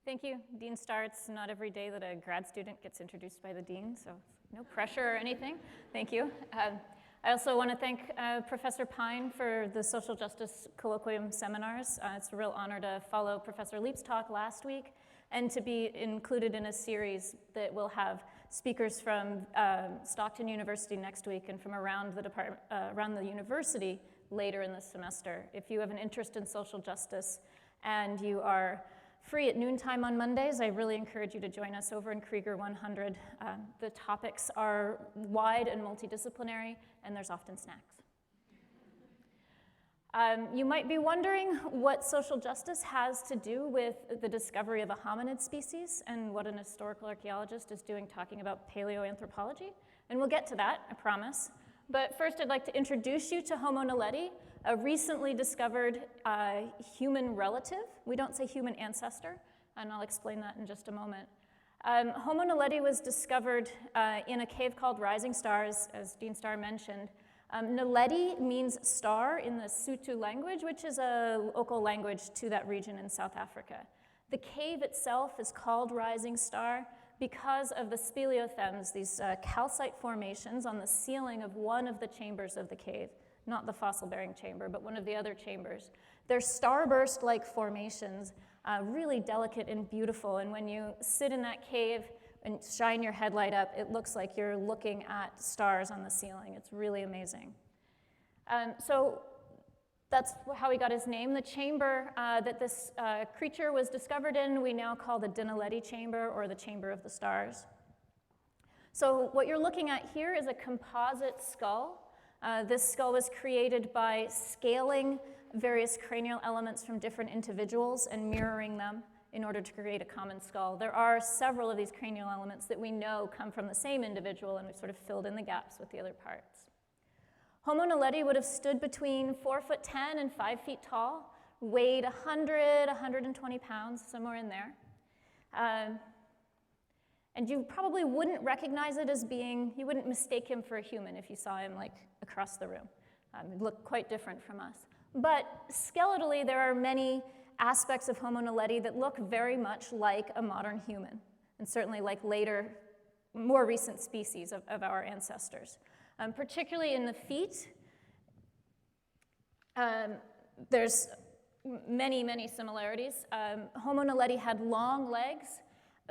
Thank you. Dean Starts. Not every day that a grad student gets introduced by the dean, so no pressure or anything. Thank you. I also want to thank Professor Pine for the social justice colloquium seminars. It's a real honor to follow Professor Leap's talk last week and to be included in a series that will have speakers from Stockton University next week and from around the university later in the semester. If you have an interest in social justice and you are free at noontime on Mondays, I really encourage you to join us over in Krieger 100. The topics are wide and multidisciplinary, and there's often snacks. You might be wondering what social justice has to do with the discovery of a hominid species and what an historical archaeologist is doing talking about paleoanthropology. And we'll get to that, I promise. But first, I'd like to introduce you to Homo naledi, a recently discovered human relative. We don't say human ancestor, and I'll explain that in just a moment. Homo naledi was discovered in a cave called Rising Stars, as Dean Starr mentioned. Naledi means star in the Sotho language, which is a local language to that region in South Africa. The cave itself is called Rising Star because of the speleothems, these calcite formations on the ceiling of one of the chambers of the cave. Not the fossil-bearing chamber, but one of the other chambers. They're starburst-like formations, really delicate and beautiful, and when you sit in that cave and shine your headlight up, it looks like you're looking at stars on the ceiling. It's really amazing. So that's how he got his name. The chamber that this creature was discovered in, we now call the Dinaledi chamber, or the chamber of the stars. So what you're looking at here is a composite skull. This skull was created by scaling various cranial elements from different individuals and mirroring them in order to create a common skull. There are several of these cranial elements that we know come from the same individual, and we've sort of filled in the gaps with the other parts. Homo naledi would have stood between 4'10" and 5 feet tall, weighed 100, 120 pounds, somewhere in there. And you probably wouldn't recognize it as being, you wouldn't mistake him for a human if you saw him like across the room. He'd look quite different from us. But skeletally, there are many aspects of Homo naledi that look very much like a modern human, and certainly like later, more recent species of our ancestors. Particularly in the feet, there's many, many similarities. Homo naledi had long legs,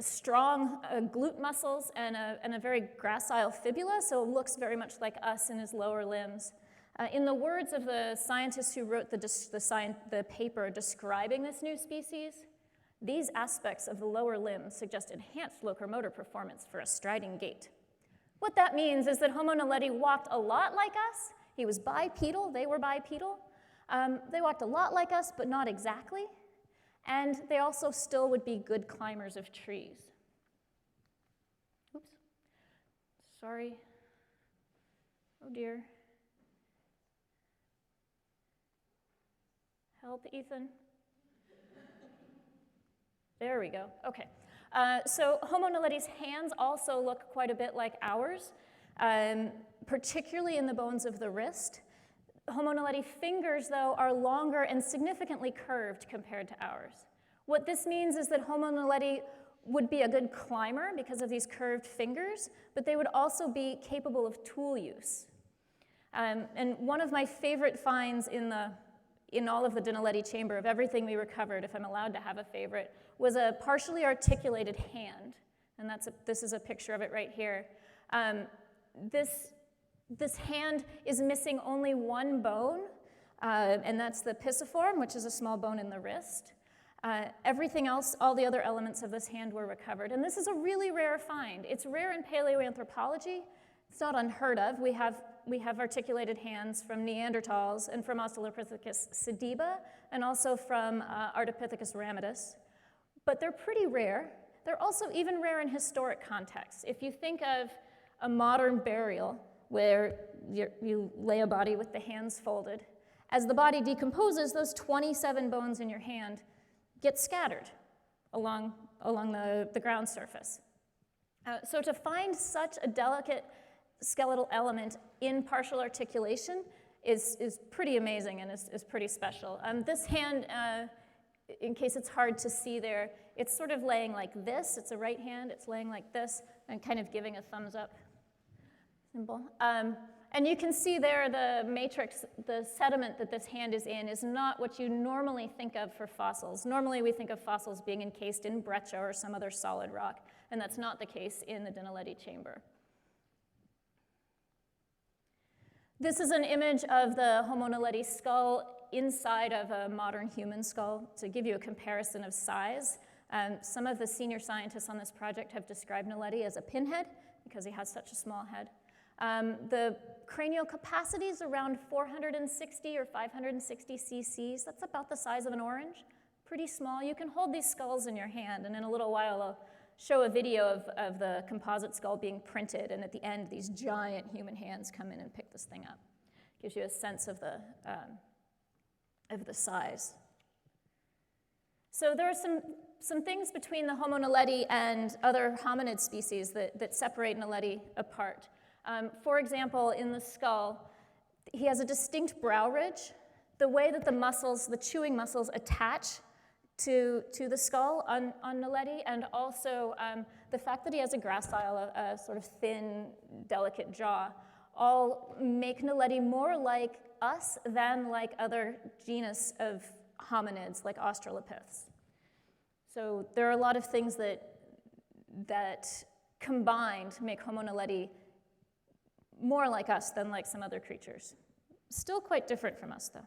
strong glute muscles, and a very gracile fibula, so it looks very much like us in his lower limbs. In the words of the scientists who wrote the paper describing this new species, these aspects of the lower limbs suggest enhanced locomotor performance for a striding gait. What that means is that Homo naledi walked a lot like us. He was bipedal, they were bipedal. They walked a lot like us, but not exactly. And they also still would be good climbers of trees. Oops. Sorry. Oh dear. Help, Ethan. There we go. Okay. So Homo naledi's hands also look quite a bit like ours, particularly in the bones of the wrist. Homo naledi fingers, though, are longer and significantly curved compared to ours. What this means is that Homo naledi would be a good climber because of these curved fingers, but they would also be capable of tool use. And one of my favorite finds in all of the Dinaledi chamber, of everything we recovered, if I'm allowed to have a favorite, was a partially articulated hand. And this is a picture of it right here. This hand is missing only one bone, and that's the pisiform, which is a small bone in the wrist. Everything else, all the other elements of this hand were recovered. And this is a really rare find. It's rare in paleoanthropology. It's not unheard of. We have articulated hands from Neanderthals and from Australopithecus sediba, and also from Ardipithecus ramidus. But they're pretty rare. They're also even rare in historic contexts. If you think of a modern burial where you lay a body with the hands folded, as the body decomposes, those 27 bones in your hand get scattered along the ground surface. So to find such a delicate skeletal element in partial articulation is pretty amazing and is pretty special. This hand in case it's hard to see there, it's sort of laying like this. It's a right hand. It's laying like this and kind of giving a thumbs up symbol. And you can see there the matrix, the sediment that this hand is in is not what you normally think of for fossils. Normally we think of fossils being encased in breccia or some other solid rock, and that's not the case in the Naledi chamber. This is an image of the Homo naledi skull inside of a modern human skull to give you a comparison of size. Some of the senior scientists on this project have described Naledi as a pinhead because he has such a small head. The cranial capacity is around 460 or 560 cc's. That's about the size of an orange, pretty small. You can hold these skulls in your hand, and in a little while I'll show a video of the composite skull being printed, and at the end these giant human hands come in and pick this thing up. Gives you a sense of the size. So there are some things between the Homo naledi and other hominid species that separate Naledi apart. For example, in the skull, he has a distinct brow ridge. The way that the muscles, the chewing muscles, attach to the skull on Naledi, and also the fact that he has a gracile, a sort of thin, delicate jaw, all make Naledi more like us than like other genus of hominids, like Australopiths. So there are a lot of things that combined make Homo naledi more like us than like some other creatures. Still quite different from us, though.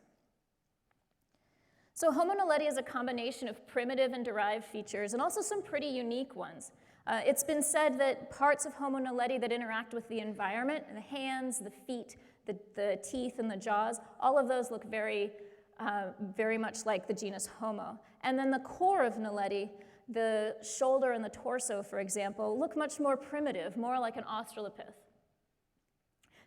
So Homo naledi is a combination of primitive and derived features, and also some pretty unique ones. It's been said that parts of Homo naledi that interact with the environment, the hands, the feet, the teeth, and the jaws, all of those look very much like the genus Homo. And then the core of Naledi, the shoulder and the torso, for example, look much more primitive, more like an Australopith.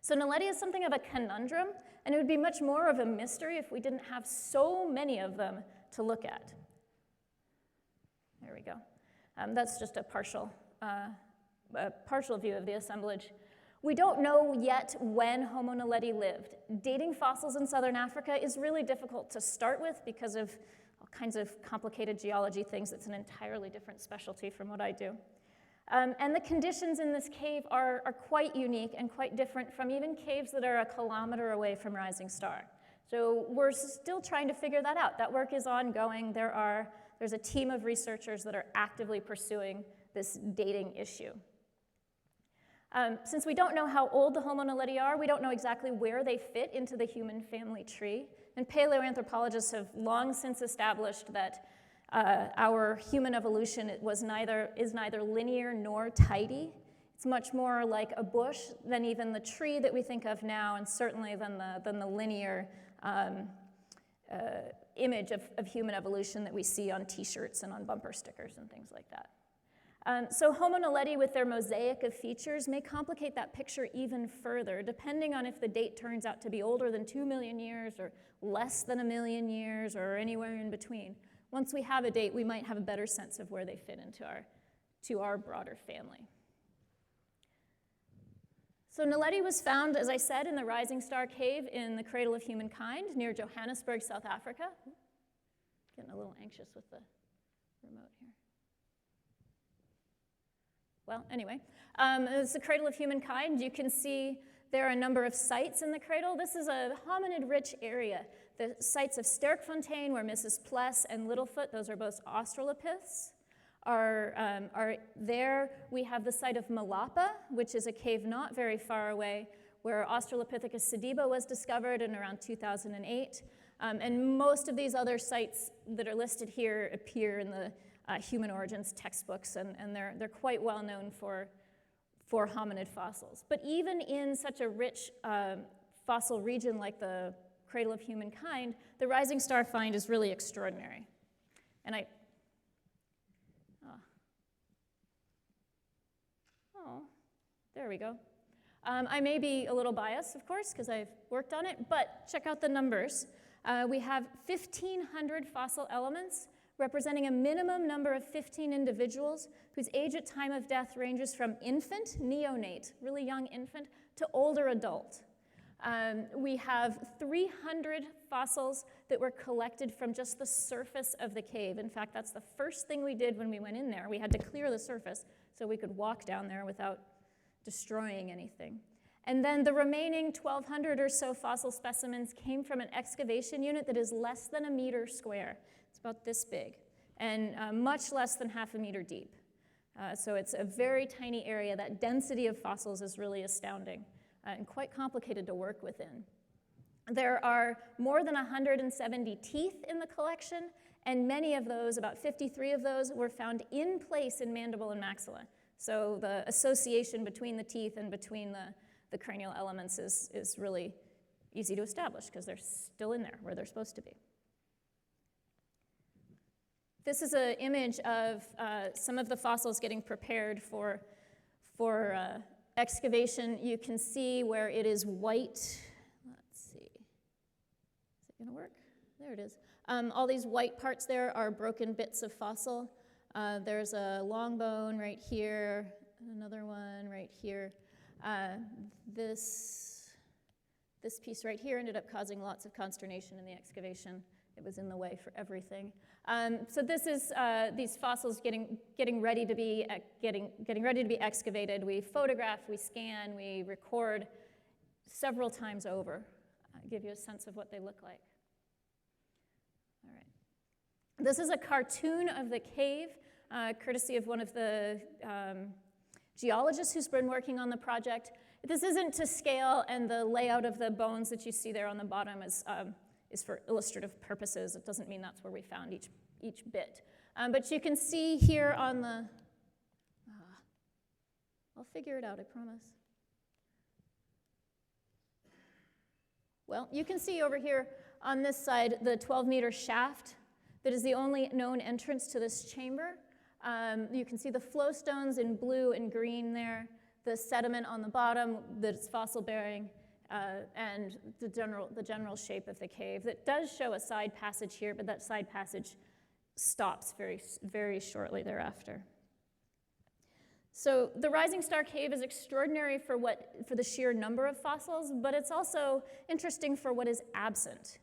So Naledi is something of a conundrum, and it would be much more of a mystery if we didn't have so many of them to look at. There we go. That's just a partial view of the assemblage. We don't know yet when Homo naledi lived. Dating fossils in southern Africa is really difficult to start with because of all kinds of complicated geology things. It's an entirely different specialty from what I do. And the conditions in this cave are quite unique and quite different from even caves that are a kilometer away from Rising Star. So we're still trying to figure that out. That work is ongoing. There's a team of researchers that are actively pursuing this dating issue. Since we don't know how old the Homo naledi are, we don't know exactly where they fit into the human family tree. And paleoanthropologists have long since established that our human evolution is neither linear nor tidy. It's much more like a bush than even the tree that we think of now, and certainly than the linear image of human evolution that we see on t-shirts and on bumper stickers and things like that. So Homo naledi, with their mosaic of features, may complicate that picture even further, depending on if the date turns out to be older than 2 million years, or less than 1 million years, or anywhere in between. Once we have a date, we might have a better sense of where they fit into our broader family. So Naledi was found, as I said, in the Rising Star Cave in the Cradle of Humankind near Johannesburg, South Africa. Getting a little anxious with the remote here. Well, anyway, it's the Cradle of Humankind. You can see there are a number of sites in the cradle. This is a hominid-rich area. The sites of Sterkfontein, where Mrs. Pless and Littlefoot, those are both Australopiths, are there. We have the site of Malapa, which is a cave not very far away, where Australopithecus sediba was discovered in around 2008. And most of these other sites that are listed here appear in the human origins textbooks, and they're quite well known for hominid fossils. But even in such a rich fossil region like the Cradle of Humankind, the Rising Star find is really extraordinary. And there we go. I may be a little biased, of course, because I've worked on it, but check out the numbers. We have 1,500 fossil elements, representing a minimum number of 15 individuals whose age at time of death ranges from infant, neonate, really young infant, to older adult. We have 300 fossils that were collected from just the surface of the cave. In fact, that's the first thing we did when we went in there. We had to clear the surface so we could walk down there without destroying anything. And then the remaining 1,200 or so fossil specimens came from an excavation unit that is less than 1 meter square. It's about this big, and much less than ½ meter deep. So it's a very tiny area. That density of fossils is really astounding and quite complicated to work within. There are more than 170 teeth in the collection, and many of those, about 53 of those, were found in place in mandible and maxilla. So the association between the teeth and between the cranial elements is really easy to establish because they're still in there where they're supposed to be. This is an image of some of the fossils getting prepared for excavation. You can see where it is white. Let's see. Is it going to work? There it is. All these white parts there are broken bits of fossil. There's a long bone right here, another one right here. This piece right here ended up causing lots of consternation in the excavation. It was in the way for everything. So this is these fossils getting ready to be excavated. We photograph, we scan, we record several times over. Give you a sense of what they look like. All right. This is a cartoon of the cave, courtesy of one of the geologists who's been working on the project. This isn't to scale, and the layout of the bones that you see there on the bottom is for illustrative purposes. It doesn't mean that's where we found each bit. But you can see here on the, I'll figure it out, I promise. Well, you can see over here on this side the 12-meter shaft that is the only known entrance to this chamber. You can see the flow stones in blue and green there, the sediment on the bottom that's fossil-bearing, and the general shape of the cave. That does show a side passage here, but that side passage stops very, very shortly thereafter. So the Rising Star Cave is extraordinary for the sheer number of fossils, but it's also interesting for what is absent.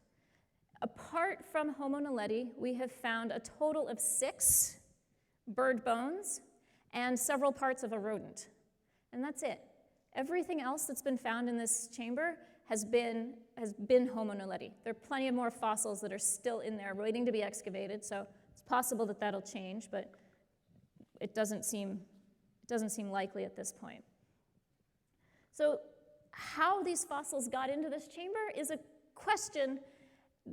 Apart from Homo naledi, we have found a total of 6 bird bones and several parts of a rodent, and that's it. Everything else that's been found in this chamber has been Homo naledi. There are plenty of more fossils that are still in there waiting to be excavated, so it's possible that that'll change, but it doesn't seem likely at this point. So how these fossils got into this chamber is a question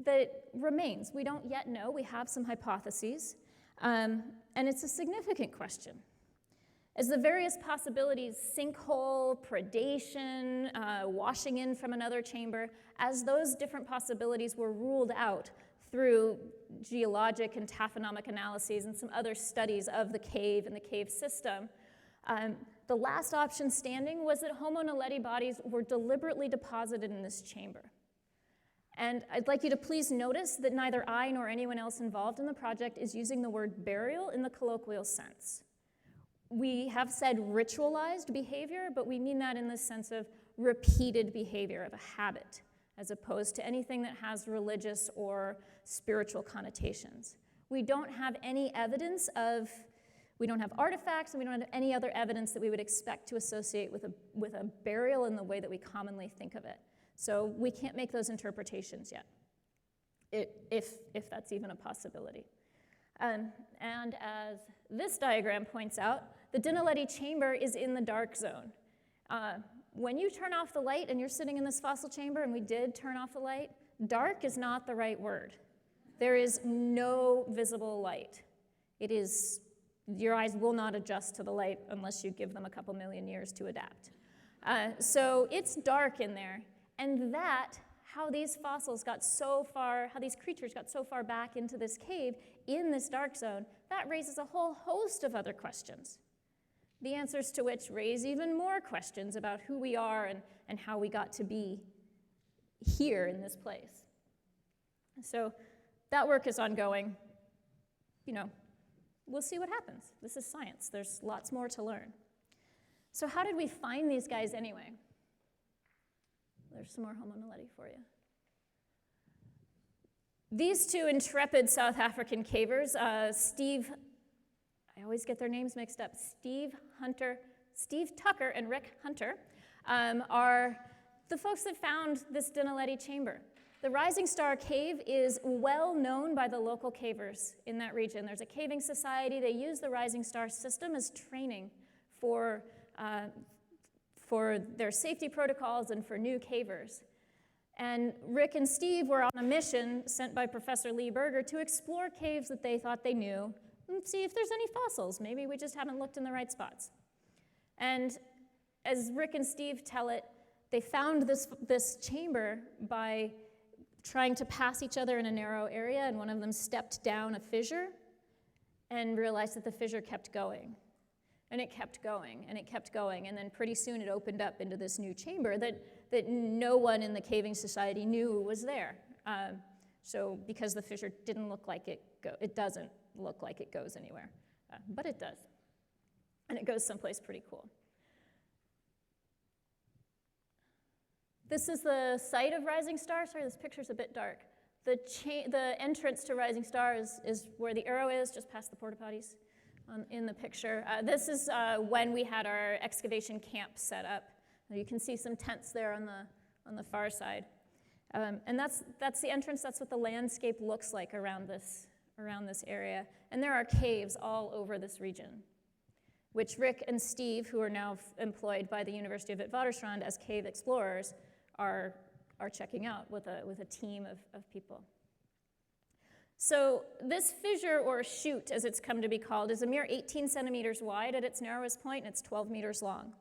that remains. We don't yet know. We have some hypotheses, and it's a significant question. As the various possibilities, sinkhole, predation, washing in from another chamber, as those different possibilities were ruled out through geologic and taphonomic analyses and some other studies of the cave and the cave system, the last option standing was that Homo naledi bodies were deliberately deposited in this chamber. And I'd like you to please notice that neither I nor anyone else involved in the project is using the word burial in the colloquial sense. We have said ritualized behavior, but we mean that in the sense of repeated behavior, of a habit, as opposed to anything that has religious or spiritual connotations. We don't have any evidence of, we don't have artifacts, and we don't have any other evidence that we would expect to associate with a burial in the way that we commonly think of it. So we can't make those interpretations yet, if that's even a possibility. And as this diagram points out, the Dinaledi chamber is in the dark zone. When you turn off the light and you're sitting in this fossil chamber, and we did turn off the light, dark is not the right word. There is no visible light. Your eyes will not adjust to the light unless you give them a couple million years to adapt. So it's dark in there, and how these fossils got so far, how these creatures got so far back into this cave in this dark zone, that raises a whole host of other questions. The answers to which raise even more questions about who we are and how we got to be here in this place. So that work is ongoing. We'll see what happens. This is science. There's lots more to learn. So how did we find these guys anyway? there's some more Homo naledi for you. These two intrepid South African cavers, Steve, I always get their names mixed up, Steve Tucker and Rick Hunter, are the folks that found this Dinaledi chamber. The Rising Star Cave is well known by the local cavers in that region. There's a caving society. They use the Rising Star system as training for their safety protocols and for new cavers. And Rick and Steve were on a mission sent by Professor Lee Berger to explore caves that they thought they knew and see if there's any fossils. Maybe we just haven't looked in the right spots. And as Rick and Steve tell it, they found this chamber by trying to pass each other in a narrow area, and one of them stepped down a fissure and realized that the fissure kept going. And it kept going, and it kept going, and then pretty soon it opened up into this new chamber that no one in the caving society knew was there. So because the fissure didn't look like it doesn't look like it goes anywhere, but it does. And it goes someplace pretty cool. This is the site of Rising Star. Sorry, this picture's a bit dark. The entrance to Rising Star is where the arrow is, just past the porta potties in the picture. This is when we had our excavation camp set up. You can see some tents there on the far side. And that's the entrance. That's what the landscape looks like around this area. And there are caves all over this region, which Rick and Steve, who are now employed by the University of Witwatersrand as cave explorers, are checking out with a team of people. So this fissure, or chute as it's come to be called, is a mere 18 centimeters wide at its narrowest point, and it's 12 meters long.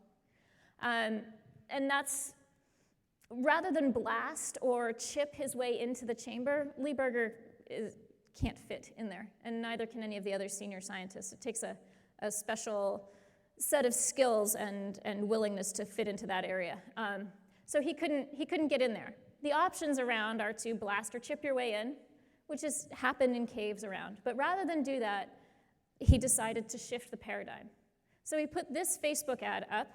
And that's, rather than blast or chip his way into the chamber, Lee Berger can't fit in there, and neither can any of the other senior scientists. It takes a special set of skills and willingness to fit into that area. So he couldn't get in there. The options around are to blast or chip your way in, which has happened in caves around. But rather than do that, he decided to shift the paradigm. So he put this Facebook ad up.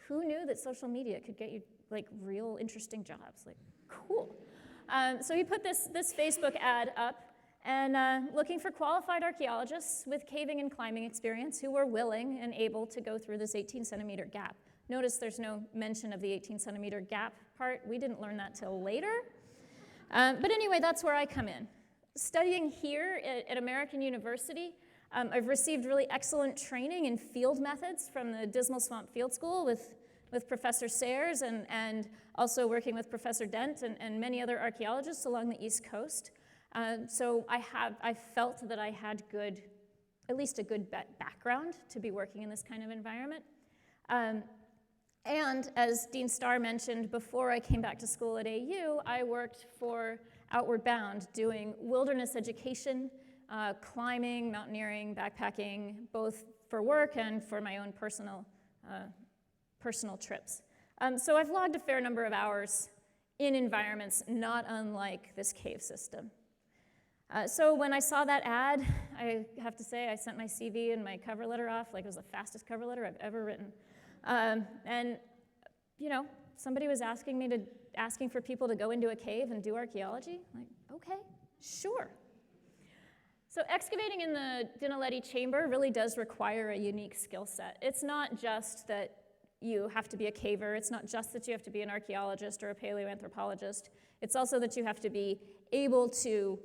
Who knew that social media could get you like real interesting jobs? Like, cool. So he put this Facebook ad up and looking for qualified archaeologists with caving and climbing experience who were willing and able to go through this 18 centimeter gap. Notice there's no mention of the 18 centimeter gap part. We didn't learn that till later. But anyway, that's where I come in. Studying here at American University, I've received really excellent training in field methods from the Dismal Swamp Field School with Professor Sayers and also working with Professor Dent and many other archaeologists along the East Coast. So I felt that I had at least a good background to be working in this kind of environment. And as Dean Starr mentioned, before I came back to school at AU, I worked for Outward Bound, doing wilderness education, climbing, mountaineering, backpacking, both for work and for my own personal trips. So I've logged a fair number of hours in environments not unlike this cave system. So when I saw that ad, I have to say I sent my CV and my cover letter off like it was the fastest cover letter I've ever written. And you know, somebody was asking for people to go into a cave and do archaeology. Like, okay, sure. So excavating in the Dinaledi chamber really does require a unique skill set. It's not just that you have to be a caver. It's not just that you have to be an archaeologist or a paleoanthropologist. It's also that you have to be able to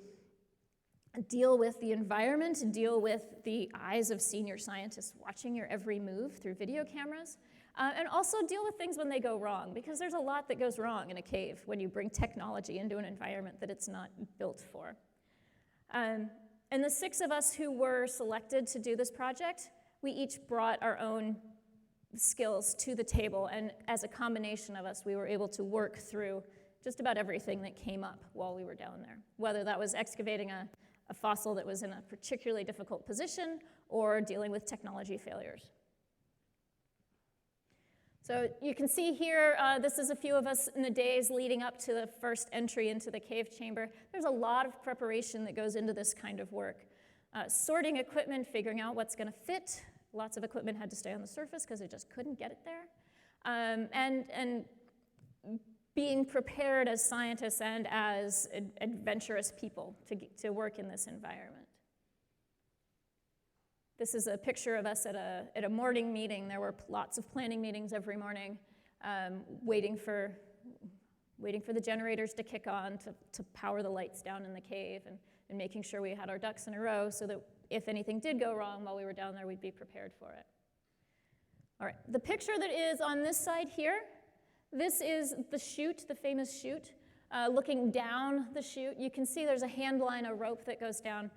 deal with the environment, deal with the eyes of senior scientists watching your every move through video cameras, and also deal with things when they go wrong, because there's a lot that goes wrong in a cave when you bring technology into an environment that it's not built for. And the 6 of us who were selected to do this project, we each brought our own skills to the table, and as a combination of us, we were able to work through just about everything that came up while we were down there, whether that was excavating a fossil that was in a particularly difficult position or dealing with technology failures. So you can see here, this is a few of us in the days leading up to the first entry into the cave chamber. There's a lot of preparation that goes into this kind of work. Sorting equipment, figuring out what's going to fit. Lots of equipment had to stay on the surface because it just couldn't get it there. And being prepared as scientists and as adventurous people to work in this environment. This is a picture of us at a morning meeting. There were lots of planning meetings every morning, waiting for the generators to kick on to power the lights down in the cave, and making sure we had our ducks in a row so that if anything did go wrong while we were down there, we'd be prepared for it. All right, the picture that is on this side here, this is the chute, the famous chute. Looking down the chute, you can see there's a hand line, a rope that goes down.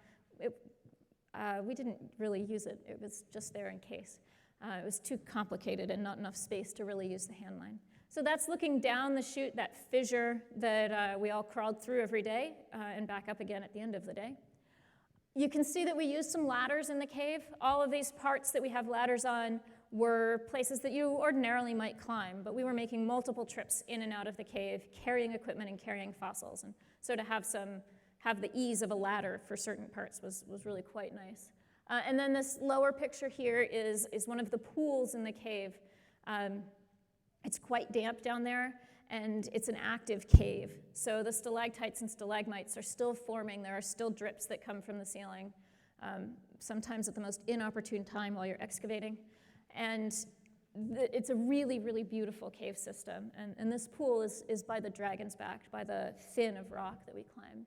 We didn't really use it. It was just there in case. It was too complicated and not enough space to really use the hand line. So that's looking down the chute, that fissure that we all crawled through every day and back up again at the end of the day. You can see that we used some ladders in the cave. All of these parts that we have ladders on were places that you ordinarily might climb, but we were making multiple trips in and out of the cave, carrying equipment and carrying fossils. And so to have the ease of a ladder for certain parts was really quite nice. And then this lower picture here is one of the pools in the cave. It's quite damp down there, and it's an active cave. So the stalactites and stalagmites are still forming. There are still drips that come from the ceiling, sometimes at the most inopportune time while you're excavating. And it's a really, really beautiful cave system. And this pool is by the dragon's back, by the fin of rock that we climbed.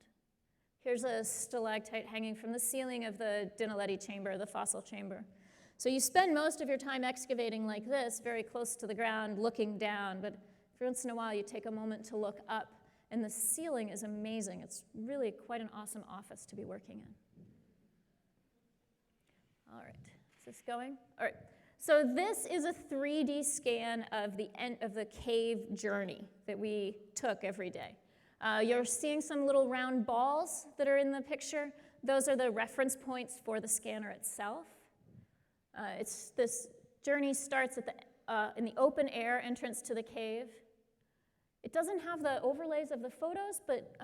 Here's a stalactite hanging from the ceiling of the naledi chamber, the fossil chamber. So you spend most of your time excavating like this, very close to the ground, looking down, but every once in a while you take a moment to look up, and the ceiling is amazing. It's really quite an awesome office to be working in. All right, is this going? All right, so this is a 3D scan of the end of the cave journey that we took every day. You're seeing some little round balls that are in the picture. Those are the reference points for the scanner itself. This journey starts in the open air entrance to the cave. It doesn't have the overlays of the photos, but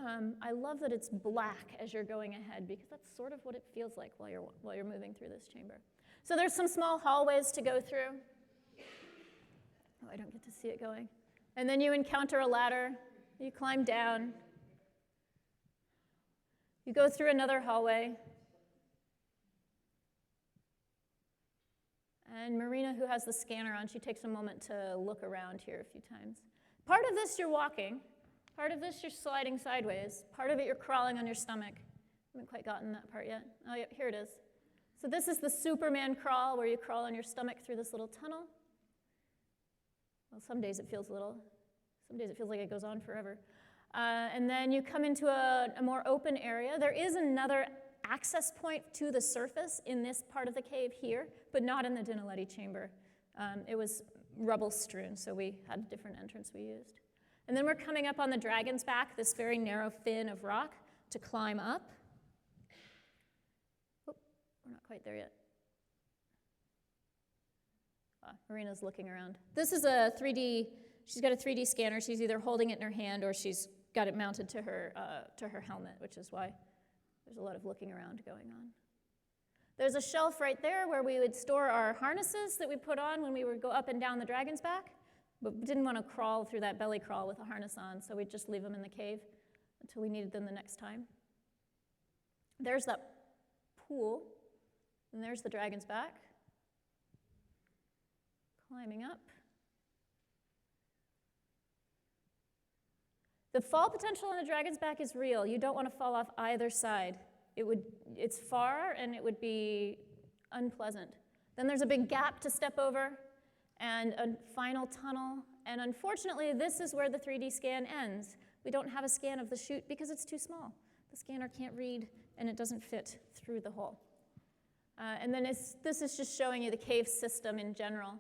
I love that it's black as you're going ahead, because that's sort of what it feels like while you're moving through this chamber. So there's some small hallways to go through. Oh, I don't get to see it going. And then you encounter a ladder. You climb down. You go through another hallway. And Marina, who has the scanner on, she takes a moment to look around here a few times. Part of this you're walking. Part of this you're sliding sideways. Part of it you're crawling on your stomach. I haven't quite gotten that part yet. Oh, yeah, here it is. So this is the Superman crawl, where you crawl on your stomach through this little tunnel. Well, some days it feels little. Some days it feels like it goes on forever. And then you come into a more open area. There is another access point to the surface in this part of the cave here, but not in the naledi chamber. It was rubble strewn, so we had a different entrance we used. And then we're coming up on the dragon's back, this very narrow fin of rock, to climb up. Oh, we're not quite there yet. Marina's looking around. This is a 3D, she's got a 3D scanner. She's either holding it in her hand or she's got it mounted to her helmet, which is why there's a lot of looking around going on. There's a shelf right there where we would store our harnesses that we put on when we would go up and down the dragon's back, but we didn't want to crawl through that belly crawl with a harness on, so we'd just leave them in the cave until we needed them the next time. There's that pool, and there's the dragon's back. Climbing up. The fall potential on the dragon's back is real. You don't want to fall off either side. It's far, and it would be unpleasant. Then there's a big gap to step over, and a final tunnel. And unfortunately, this is where the 3D scan ends. We don't have a scan of the chute because it's too small. The scanner can't read, and it doesn't fit through the hole. And then this is just showing you the cave system in general.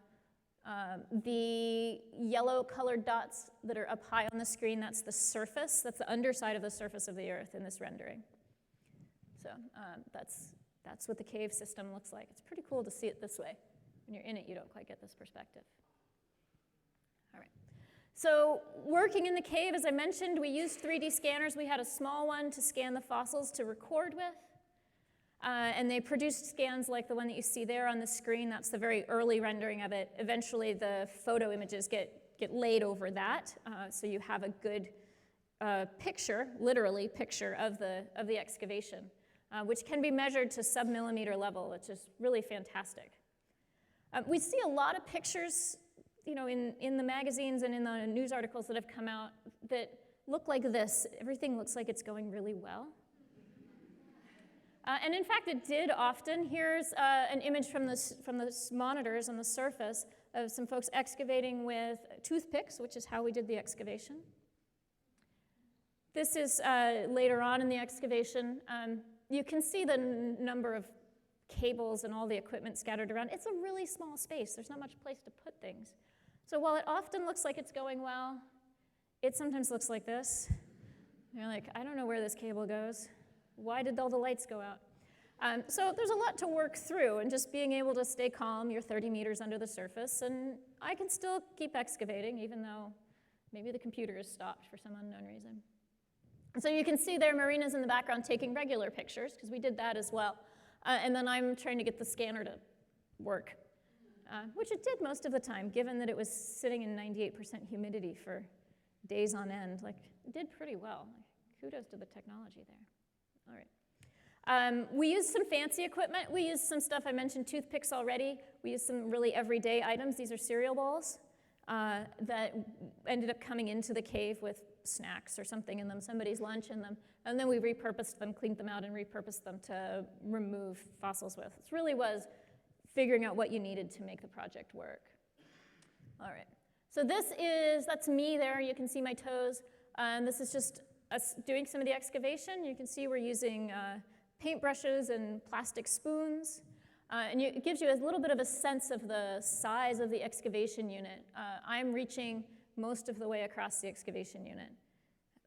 The yellow colored dots that are up high on the screen, that's the surface. That's the underside of the surface of the Earth in this rendering. So that's what the cave system looks like. It's pretty cool to see it this way. When you're in it, you don't quite get this perspective. All right. So working in the cave, as I mentioned, we used 3D scanners. We had a small one to scan the fossils to record with. And they produced scans like the one that you see there on the screen. That's the very early rendering of it. Eventually, the photo images get get laid over that, so you have a good picture, literally picture of the excavation, which can be measured to sub-millimeter level, which is really fantastic. We see a lot of pictures, you know, in the magazines and in the news articles that have come out that look like this. Everything looks like it's going really well. And in fact, it did often. Here's an image from the monitors on the surface of some folks excavating with toothpicks, which is how we did the excavation. This is later on in the excavation. You can see the number of cables and all the equipment scattered around. It's a really small space. There's not much place to put things. So while it often looks like it's going well, it sometimes looks like this. You're like, I don't know where this cable goes. Why did all the lights go out? So there's a lot to work through, and just being able to stay calm, you're 30 meters under the surface, and I can still keep excavating, even though maybe the computer is stopped for some unknown reason. So you can see there Marina's in the background taking regular pictures, because we did that as well. And then I'm trying to get the scanner to work, which it did most of the time, given that it was sitting in 98% humidity for days on end. Like, it did pretty well. Kudos to the technology there. All right. We used some fancy equipment. We used some stuff, I mentioned toothpicks already. We used some really everyday items. These are cereal bowls that ended up coming into the cave with snacks or something in them, somebody's lunch in them. And then we repurposed them, cleaned them out, and repurposed them to remove fossils with. It really was figuring out what you needed to make the project work. All right. So that's me there. You can see my toes. This is just us doing some of the excavation. You can see we're using paintbrushes and plastic spoons. And it gives you a little bit of a sense of the size of the excavation unit. I'm reaching most of the way across the excavation unit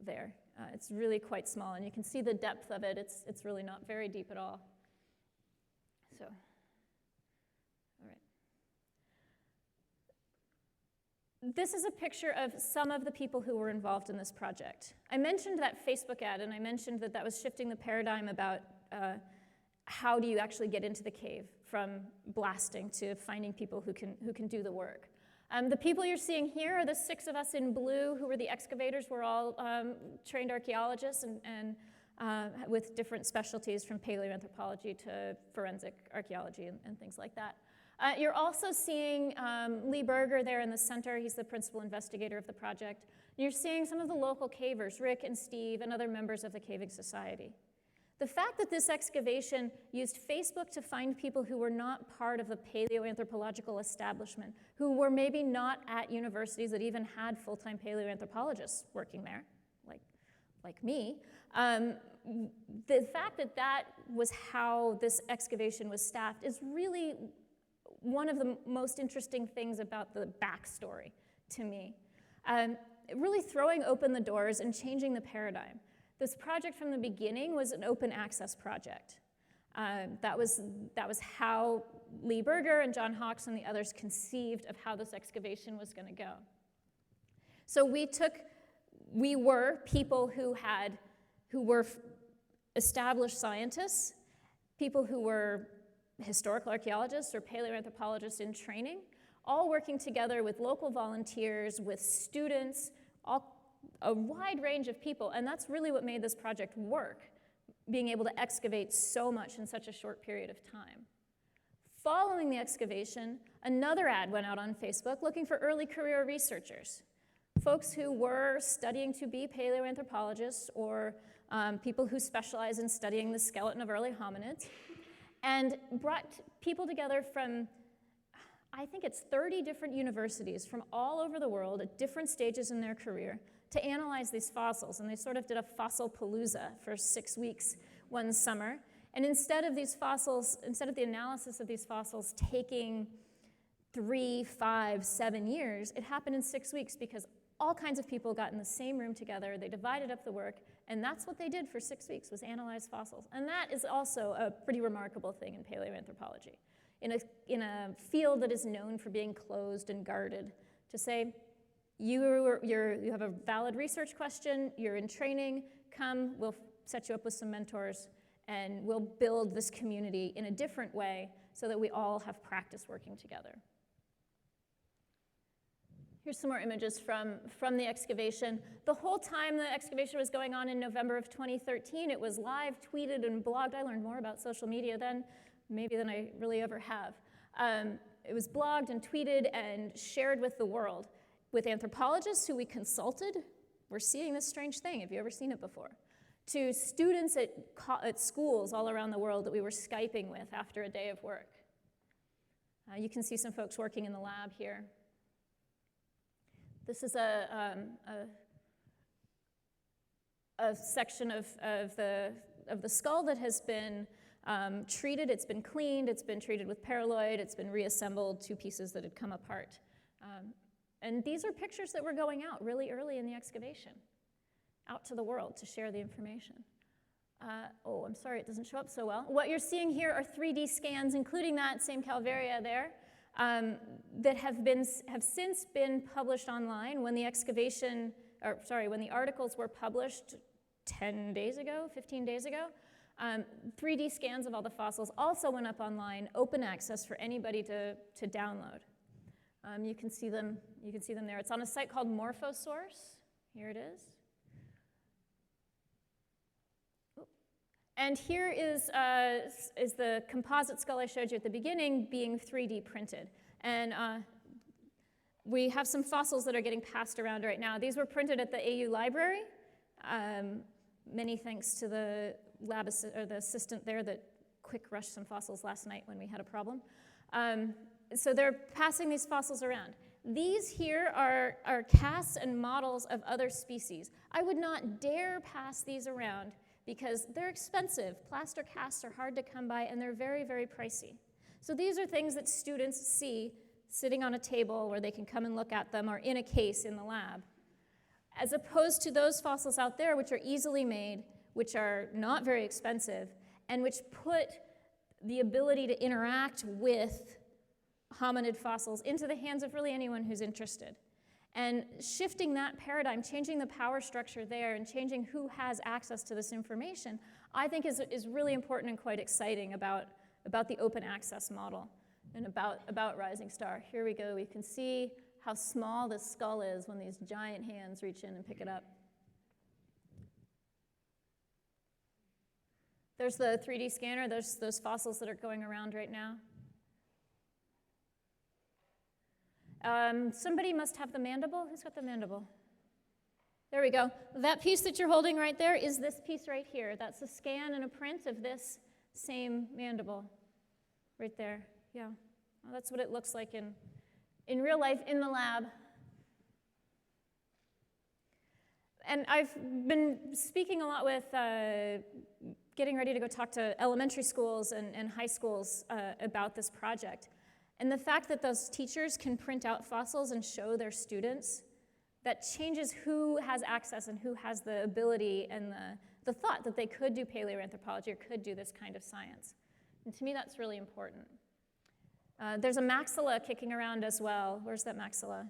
there. It's really quite small, and you can see the depth of it. It's really not very deep at all. So, all right. This is a picture of some of the people who were involved in this project. I mentioned that Facebook ad, and I mentioned that that was shifting the paradigm about how do you actually get into the cave from blasting to finding people who can do the work. The people you're seeing here are the 6 of us in blue who were the excavators. We're all trained archaeologists and with different specialties from paleoanthropology to forensic archaeology and things like that. You're also seeing Lee Berger there in the center. He's the principal investigator of the project. You're seeing some of the local cavers, Rick and Steve, and other members of the Caving Society. The fact that this excavation used Facebook to find people who were not part of the paleoanthropological establishment, who were maybe not at universities that even had full-time paleoanthropologists working there, like me, the fact that that was how this excavation was staffed is really one of the most interesting things about the backstory to me. Really throwing open the doors and changing the paradigm. This project from the beginning was an open access project. That was how Lee Berger and John Hawks and the others conceived of how this excavation was going to go. So we were people who were established scientists, people who were historical archaeologists or paleoanthropologists in training, all working together with local volunteers, with students, a wide range of people, and that's really what made this project work, being able to excavate so much in such a short period of time. Following the excavation, another ad went out on Facebook looking for early career researchers, folks who were studying to be paleoanthropologists or people who specialize in studying the skeleton of early hominids, and brought people together from, I think it's 30 different universities from all over the world at different stages in their career to analyze these fossils. And they sort of did a fossil palooza for 6 weeks one summer. And instead of the analysis of these fossils taking 3, 5, 7 years, it happened in 6 weeks because all kinds of people got in the same room together. They divided up the work, and that's what they did for 6 weeks, was analyze fossils. And that is also a pretty remarkable thing in paleoanthropology. In a field that is known for being closed and guarded, to say, you have a valid research question, you're in training, come, we'll set you up with some mentors, and we'll build this community in a different way so that we all have practice working together. Here's some more images from the excavation. The whole time the excavation was going on in November of 2013, it was live tweeted and blogged. I learned more about social media then, maybe than I really ever have. It was blogged and tweeted and shared with the world. With anthropologists who we consulted, we're seeing this strange thing. Have you ever seen it before? To students at schools all around the world that we were Skyping with after a day of work. You can see some folks working in the lab here. This is a section of the skull that has been treated. It's been cleaned. It's been treated with paraloid. It's been reassembled, 2 pieces that had come apart. And these are pictures that were going out really early in the excavation, out to the world to share the information. Oh, I'm sorry, it doesn't show up so well. What you're seeing here are 3D scans, including that same Calvaria there, that have since been published online. When the when the articles were published 10 days ago, 15 days ago, 3D scans of all the fossils also went up online, open access for anybody to download. You can see them there. It's on a site called Morphosource. Here it is. And here is the composite skull I showed you at the beginning being 3D printed. And we have some fossils that are getting passed around right now. These were printed at the AU library. Many thanks to the lab the assistant there that quick rushed some fossils last night when we had a problem. So they're passing these fossils around. These here are casts and models of other species. I would not dare pass these around because they're expensive. Plaster casts are hard to come by, and they're very, very pricey. So these are things that students see sitting on a table where they can come and look at them, or in a case in the lab, as opposed to those fossils out there which are easily made, which are not very expensive, and which put the ability to interact with hominid fossils into the hands of really anyone who's interested. And shifting that paradigm, changing the power structure there, and changing who has access to this information, I think is really important and quite exciting about the open access model and about Rising Star. Here we go. We can see how small this skull is when these giant hands reach in and pick it up. There's the 3D scanner. There's those fossils that are going around right now. Somebody must have the mandible. Who's got the mandible? There we go. That piece that you're holding right there is this piece right here. That's a scan and a print of this same mandible right there. Yeah, well, that's what it looks like in real life in the lab. And I've been speaking a lot with getting ready to go talk to elementary schools and high schools about this project. And the fact that those teachers can print out fossils and show their students, that changes who has access and who has the ability and the thought that they could do paleoanthropology or could do this kind of science. And to me, that's really important. There's a maxilla kicking around as well. Where's that maxilla?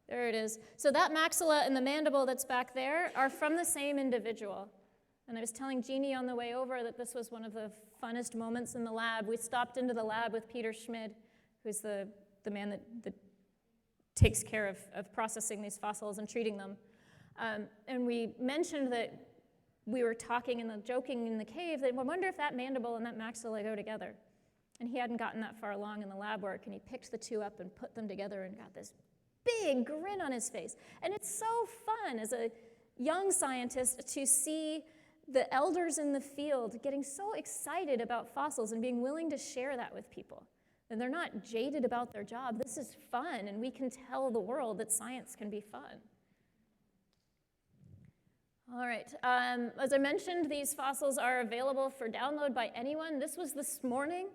There it is. So that maxilla and the mandible that's back there are from the same individual. And I was telling Jeannie on the way over that this was one of the funnest moments in the lab. We stopped into the lab with Peter Schmid, who's the man that takes care of processing these fossils and treating them. And we mentioned that we were talking and joking in the cave that I wonder if that mandible and that maxilla go together. And he hadn't gotten that far along in the lab work, and he picked the two up and put them together and got this big grin on his face. And it's so fun as a young scientist to see the elders in the field getting so excited about fossils and being willing to share that with people. And they're not jaded about their job. This is fun, and we can tell the world that science can be fun. All right, as I mentioned, these fossils are available for download by anyone. This was this morning.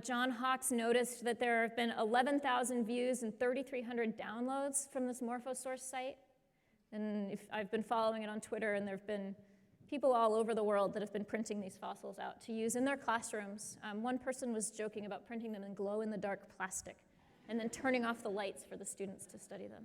John Hawks noticed that there have been 11,000 views and 3,300 downloads from this Morphosource site. And I've been following it on Twitter, and there have been people all over the world that have been printing these fossils out to use in their classrooms. One person was joking about printing them in glow-in-the-dark plastic and then turning off the lights for the students to study them.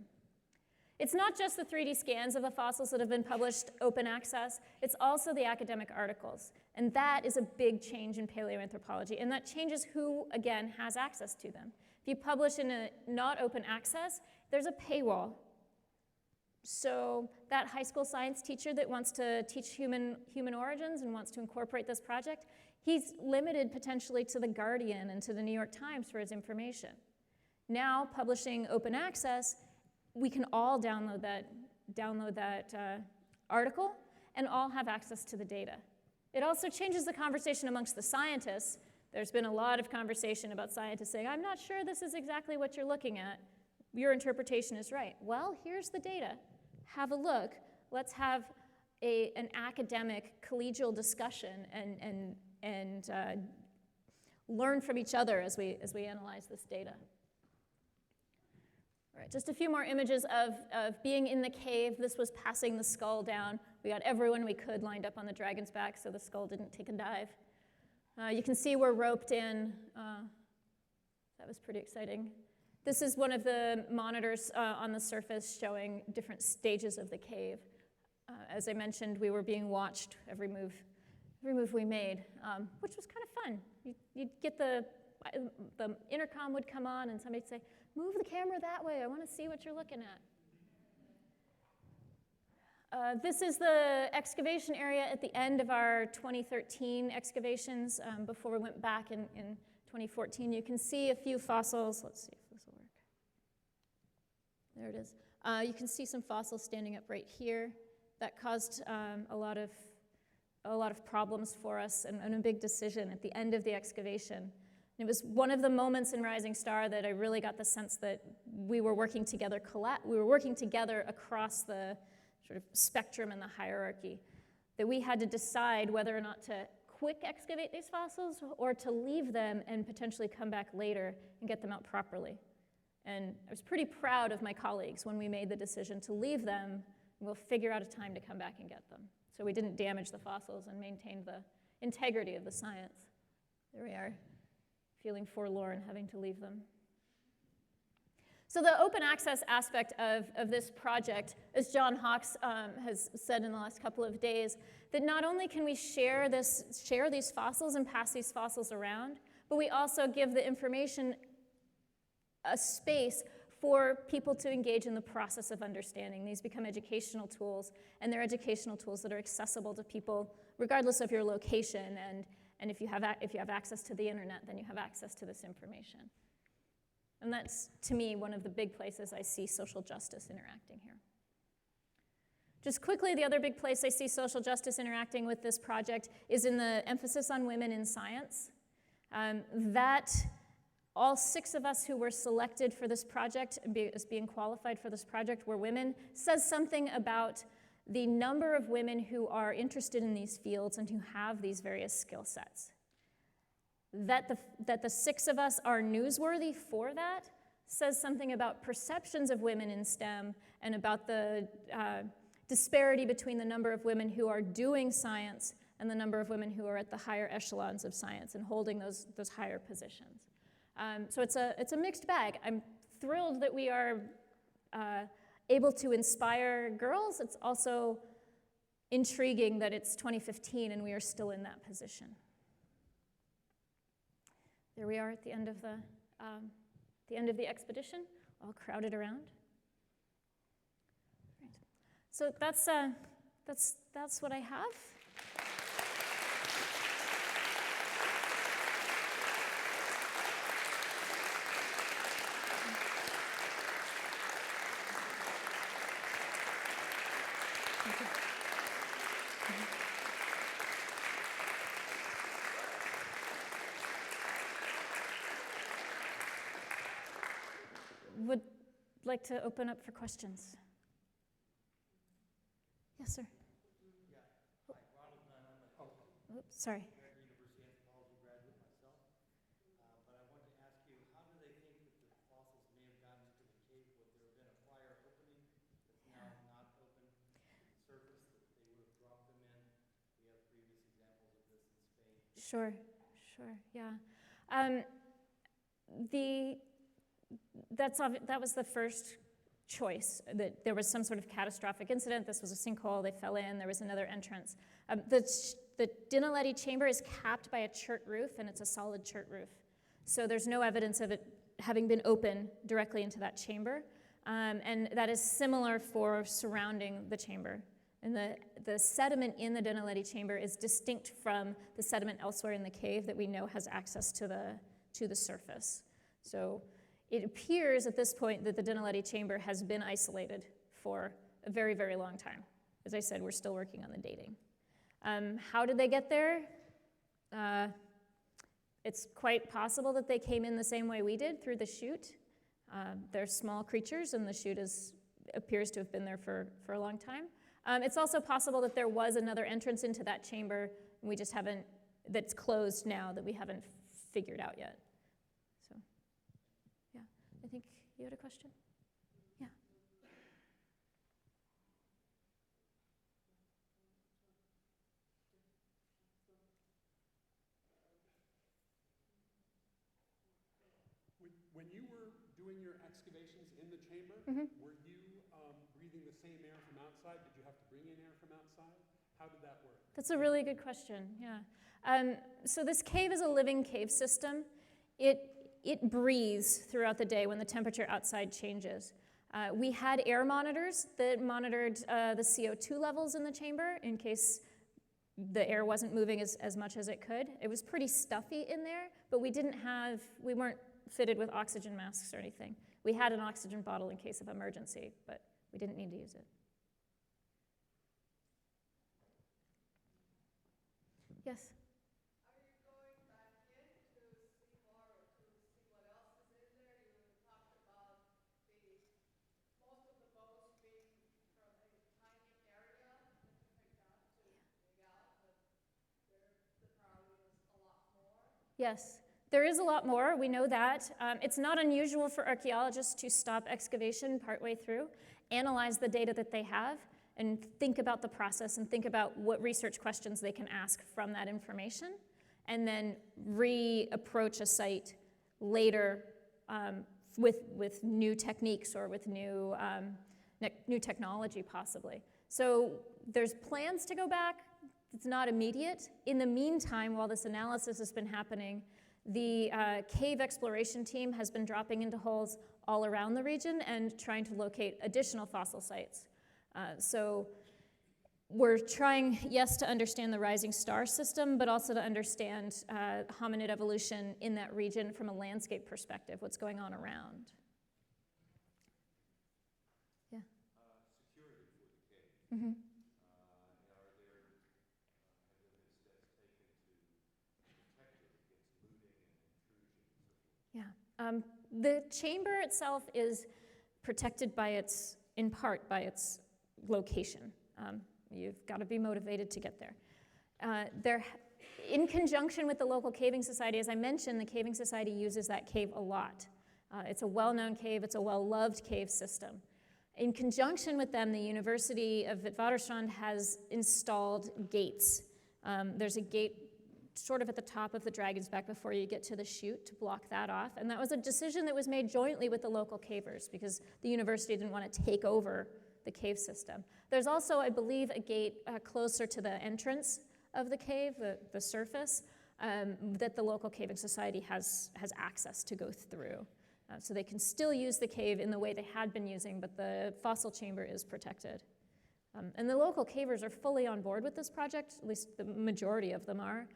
It's not just the 3D scans of the fossils that have been published open access, it's also the academic articles. And that is a big change in paleoanthropology, and that changes who, again, has access to them. If you publish in a not open access, there's a paywall. So that high school science teacher that wants to teach human origins and wants to incorporate this project, he's limited potentially to The Guardian and to the New York Times for his information. Now, publishing open access, we can all download that article and all have access to the data. It also changes the conversation amongst the scientists. There's been a lot of conversation about scientists saying, I'm not sure this is exactly what you're looking at. Your interpretation is right. Well, here's the data. Have a look. Let's have an academic, collegial discussion and learn from each other as we analyze this data. All right, just a few more images of being in the cave. This was passing the skull down. We got everyone we could lined up on the dragon's back so the skull didn't take a dive. You can see we're roped in. That was pretty exciting. This is one of the monitors on the surface showing different stages of the cave. As I mentioned, we were being watched every move we made, which was kind of fun. You'd get the intercom would come on and somebody'd say, move the camera that way, I want to see what you're looking at. This is the excavation area at the end of our 2013 excavations before we went back in 2014. You can see a few fossils. Let's see if this will work. There it is. You can see some fossils standing up right here. That caused a lot of problems for us and a big decision at the end of the excavation. It was one of the moments in Rising Star that I really got the sense that we were working together across the sort of spectrum and the hierarchy, that we had to decide whether or not to quick excavate these fossils or to leave them and potentially come back later and get them out properly. And I was pretty proud of my colleagues when we made the decision to leave them, and we'll figure out a time to come back and get them. So we didn't damage the fossils and maintained the integrity of the science. There we are, feeling forlorn having to leave them. So the open access aspect of this project, as John Hawkes has said in the last couple of days, that not only can we share these fossils and pass these fossils around, but we also give the information a space for people to engage in the process of understanding. These become educational tools, and they're educational tools that are accessible to people regardless of your location, and if you have access to the internet, then you have access to this information. And that's, to me, one of the big places I see social justice interacting here. Just quickly, the other big place I see social justice interacting with this project is in the emphasis on women in science. That all 6 of us who were selected for this project, as being qualified for this project, were women, says something about the number of women who are interested in these fields and who have these various skill sets. That the 6 of us are newsworthy for that says something about perceptions of women in STEM and about the disparity between the number of women who are doing science and the number of women who are at the higher echelons of science and holding those higher positions. So it's a mixed bag. I'm thrilled that we are able to inspire girls. It's also intriguing that it's 2015 and we are still in that position. There we are at the end of the expedition, all crowded around. Right. So that's what I have. Would like to open up for questions. Yes, sir. Yeah. Hi, Ronald Nunn. Oops, sorry. University Anthropology graduate myself. But I want to ask you, how do they think that the fossils may have gotten into the cave? Would there have been a prior opening that's now not open to the surface that they would have dropped them in? We have previous examples of this in Spain. Sure, yeah. That was the first choice, that there was some sort of catastrophic incident. This was a sinkhole, they fell in, there was another entrance. The naledi chamber is capped by a chert roof, and it's a solid chert roof. So there's no evidence of it having been open directly into that chamber. And that is similar for surrounding the chamber. And the sediment in the naledi chamber is distinct from the sediment elsewhere in the cave that we know has access to the surface. So it appears at this point that the naledi chamber has been isolated for a very, very long time. As I said, we're still working on the dating. How did they get there? It's quite possible that they came in the same way we did, through the chute. They're small creatures, and the chute appears to have been there for a long time. It's also possible that there was another entrance into that chamber, and we just haven't, that's closed now, that we haven't figured out yet. So, yeah, I think you had a question? Yeah. When you were doing your excavations in the chamber, were you breathing the same air from outside? Did you have to bring in air from outside? How did that work? That's a really good question, yeah. So this cave is a living cave system. It breathes throughout the day when the temperature outside changes. We had air monitors that monitored the CO2 levels in the chamber in case the air wasn't moving as much as it could. It was pretty stuffy in there, but we weren't fitted with oxygen masks or anything. We had an oxygen bottle in case of emergency, but we didn't need to use it. Yes? Are you going back in to see more or to see what else is in there? You talked about most of the bones being from a tiny area that you picked up to dig out, but there probably was a lot more. Yes. There is a lot more, we know that. It's not unusual for archaeologists to stop excavation partway through, analyze the data that they have, and think about the process and think about what research questions they can ask from that information, and then reapproach a site later with new techniques or with new technology possibly. So there's plans to go back. It's not immediate. In the meantime, while this analysis has been happening, the cave exploration team has been dropping into holes all around the region and trying to locate additional fossil sites. So we're trying, yes, to understand the rising star system, but also to understand hominid evolution in that region from a landscape perspective, what's going on around. Yeah? Security for the cave. Mm-hmm. Have there been steps taken to protect it against looting and intrusion and so forth? Yeah. The chamber itself is protected in part by its location. You've got to be motivated to get there. In conjunction with the local caving society, as I mentioned, the caving society uses that cave a lot. It's a well-known cave, it's a well-loved cave system. In conjunction with them, the University of Witwatersrand has installed gates. There's a gate sort of at the top of the Dragon's Back before you get to the chute to block that off. And that was a decision that was made jointly with the local cavers because the university didn't want to take over the cave system. There's also, I believe, a gate closer to the entrance of the cave, the surface, that the local caving society has access to go through. So they can still use the cave in the way they had been using, but the fossil chamber is protected. And the local cavers are fully on board with this project, at least the majority of them are.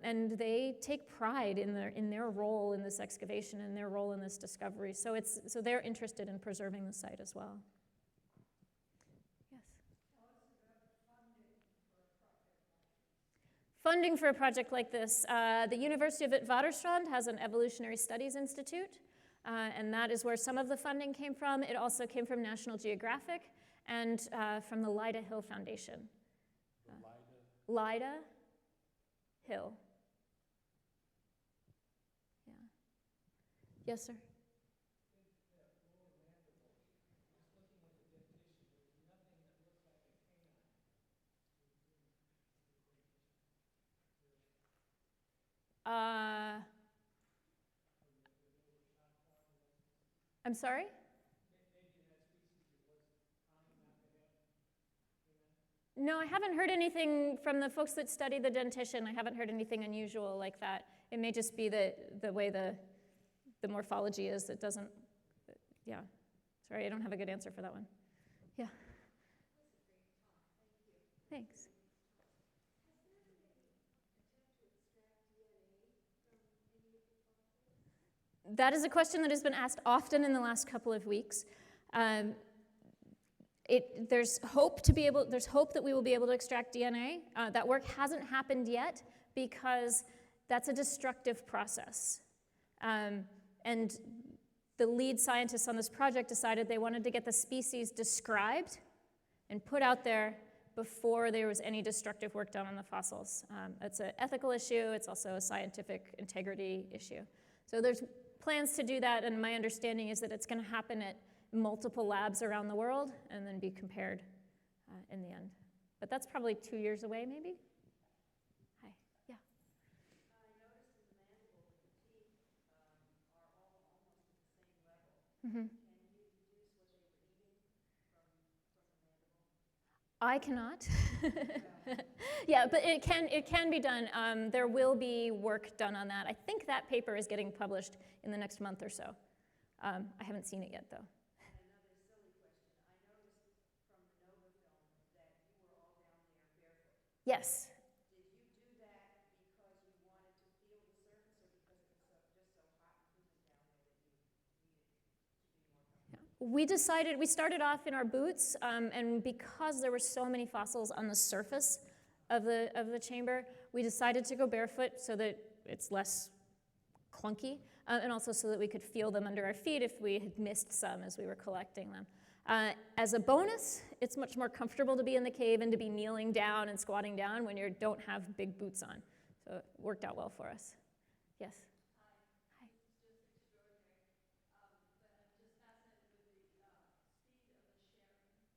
And they take pride in their role in this excavation and their role in this discovery. So they're interested in preserving the site as well. Yes? Tell us about Funding funding for a project like this. for a project like this. The University of Witwatersrand has an Evolutionary Studies Institute, and that is where some of the funding came from. It also came from National Geographic and from the Lida Hill Foundation. Lida Hill. Yeah. Yes, sir? I'm sorry? No, I haven't heard anything from the folks that study the dentition. I haven't heard anything unusual like that. It may just be the way the the morphology is. It doesn't, yeah. Sorry, I don't have a good answer for that one. Yeah. Thanks. That is a question that has been asked often in the last couple of weeks. There's hope that we will be able to extract DNA. That work hasn't happened yet because that's a destructive process. And the lead scientists on this project decided they wanted to get the species described and put out there before there was any destructive work done on the fossils. It's an ethical issue. It's also a scientific integrity issue. So there's plans to do that, and my understanding is that it's going to happen at multiple labs around the world and then be compared in the end. But that's probably 2 years away, maybe? Hi, yeah. I noticed in the mandible that the teeth are all almost at the same level. Mm-hmm. Can you deduce what they were eating from the mandible? I cannot. Yeah, but it can be done. There will be work done on that. I think that paper is getting published in the next month or so. I haven't seen it yet, though. And another silly question. I noticed from the NOVA film that you were all down there barefoot. Yes. Did you do that because you wanted to feel the surface, or because it was just so hot and humid down there that you needed to be more comfortable? We started off in our boots, and because there were so many fossils on the surface of the chamber, we decided to go barefoot so that it's less clunky, and also so that we could feel them under our feet if we had missed some as we were collecting them. As a bonus, it's much more comfortable to be in the cave and to be kneeling down and squatting down when you don't have big boots on. So it worked out well for us. Yes? Hi. It's just extraordinary. But I'm just fascinated with the speed of the sharing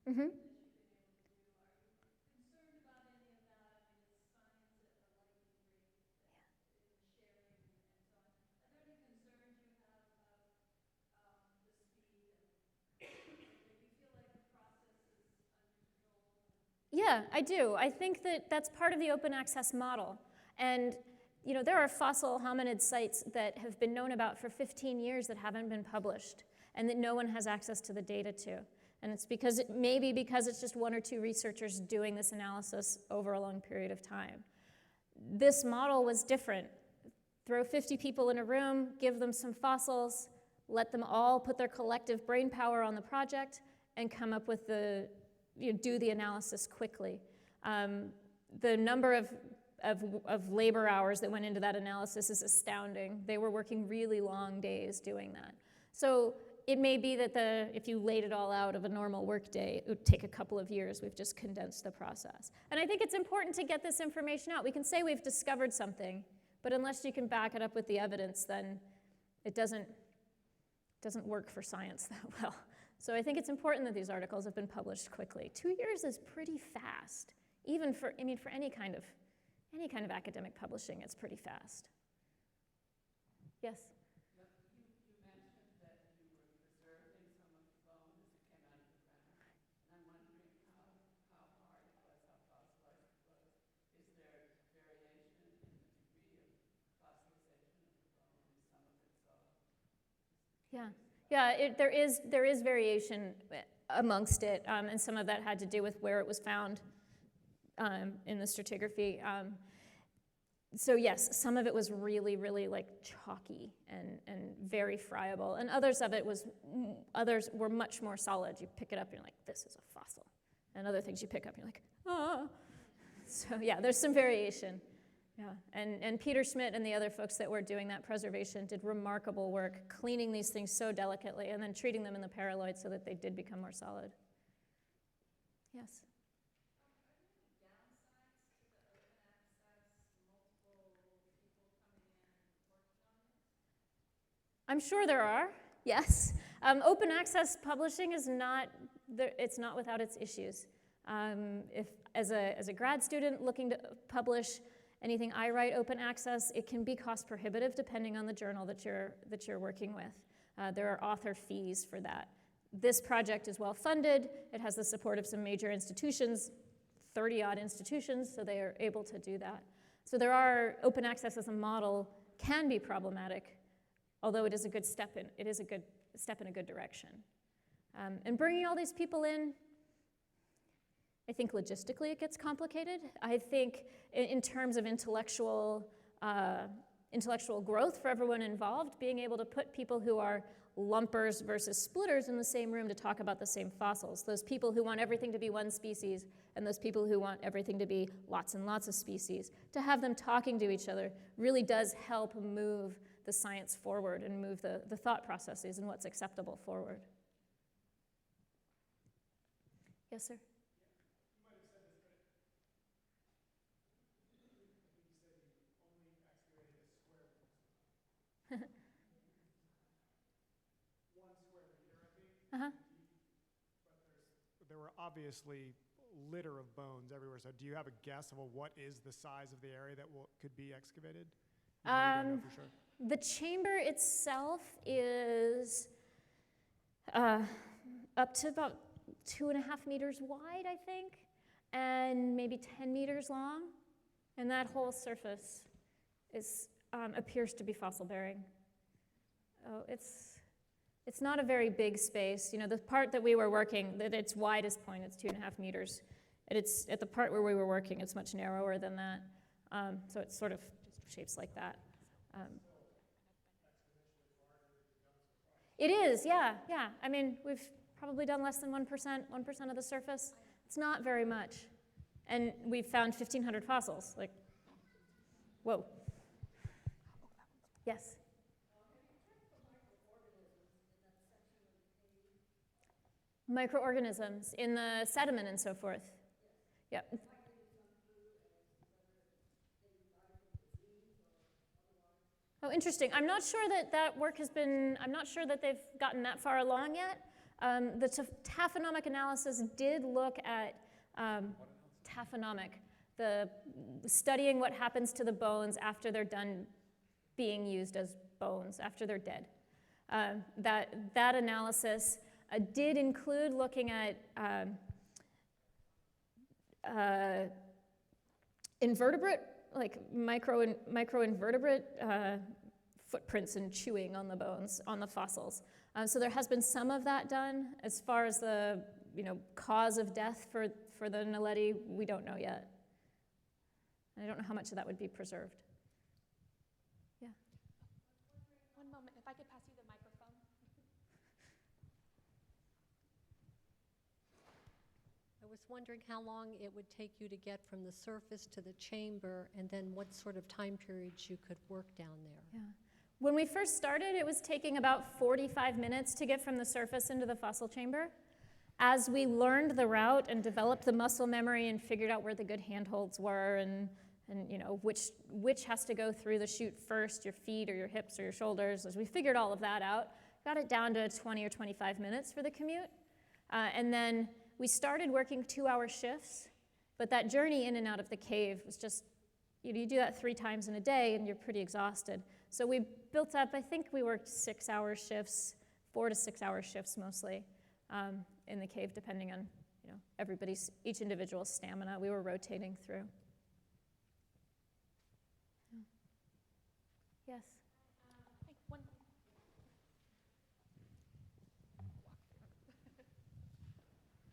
Mm-hmm. that you've been able to do. Are you concerned about any of that? I mean, it's science at a lightning rate in the sharing and so on. Are there any concerns you have about the speed? And do you feel like the process is under control? Yeah, I do. I think that that's part of the open access model. And you know, there are fossil hominid sites that have been known about for 15 years that haven't been published and that no one has access to the data to. And it's maybe because it's just 1 or 2 researchers doing this analysis over a long period of time. This model was different. Throw 50 people in a room, give them some fossils, let them all put their collective brain power on the project, and come up with do the analysis quickly. The number of labor hours that went into that analysis is astounding. They were working really long days doing that. So it may be that if you laid it all out of a normal workday, it would take a couple of years. We've just condensed the process. And I think it's important to get this information out. We can say we've discovered something, but unless you can back it up with the evidence, then it doesn't work for science that well. So I think it's important that these articles have been published quickly. 2 years is pretty fast, even for any kind of academic publishing. It's pretty fast. Yes. You mentioned that you were preserving some of the bone as it came out of the ground, and I'm wondering how hard it was, how fossilized it was. Is there variation in the degree of fossilization of the bone? Is some of it soft? Yeah, there is variation amongst it, and some of that had to do with where it was found in the stratigraphy. So yes, some of it was really, really like chalky and very friable, and others were much more solid. You pick it up and you're like, this is a fossil. And other things you pick up and you're like, ah. So yeah, there's some variation. Yeah, and Peter Schmidt and the other folks that were doing that preservation did remarkable work cleaning these things so delicately and then treating them in the paraloid so that they did become more solid. Yes? I'm sure there are, yes. Open access publishing is not without its issues. If as a grad student looking to publish anything I write open access, it can be cost prohibitive depending on the journal that you're working with. There are author fees for that. This project is well funded. It has the support of some major institutions, 30-odd institutions, so they are able to do that. So there are open access as a model can be problematic although it is a good step in, it is a good step in a good direction. And bringing all these people in, I think logistically it gets complicated. I think in terms of intellectual growth for everyone involved, being able to put people who are lumpers versus splitters in the same room to talk about the same fossils, those people who want everything to be one species and those people who want everything to be lots and lots of species, to have them talking to each other really does help move the science forward and move the thought processes and what's acceptable forward. Yes, sir? Uh-huh. There were obviously litter of bones everywhere. So do you have a guess of what is the size of the area that could be excavated? You don't know for sure. The chamber itself is up to about 2.5 meters wide, I think, and maybe 10 meters long. And that whole surface appears to be fossil bearing. Oh, it's not a very big space. You know, the part that we were working, at its widest point, it's 2.5 meters. At the part where we were working, it's much narrower than that. So it's sort of just shapes like that. It is, yeah. I mean, we've probably done less than 1% of the surface. It's not very much. And we've found 1,500 fossils. Like, whoa. Yes? Microorganisms in the sediment and so forth. Yep. Oh, interesting. I'm not sure that work has been, I'm not sure that they've gotten that far along yet. The taphonomic analysis did look at taphonomic, the studying what happens to the bones after they're done being used as bones, after they're dead. That analysis did include looking at invertebrate, like microinvertebrate footprints and chewing on the bones, on the fossils. So there has been some of that done. As far as the cause of death for the naledi, we don't know yet. And I don't know how much of that would be preserved. Yeah. One moment, if I could pass you the microphone. I was wondering how long it would take you to get from the surface to the chamber, and then what sort of time periods you could work down there. Yeah. When we first started, it was taking about 45 minutes to get from the surface into the fossil chamber. As we learned the route and developed the muscle memory and figured out where the good handholds were and which has to go through the chute first, your feet or your hips or your shoulders, as we figured all of that out, got it down to 20 or 25 minutes for the commute. And then we started working 2-hour shifts, but that journey in and out of the cave was just, you do that 3 times in a day and you're pretty exhausted. So we built up, I think we worked 6-hour shifts, 4 to 6-hour shifts mostly in the cave, depending on each individual's stamina. We were rotating through. Yes?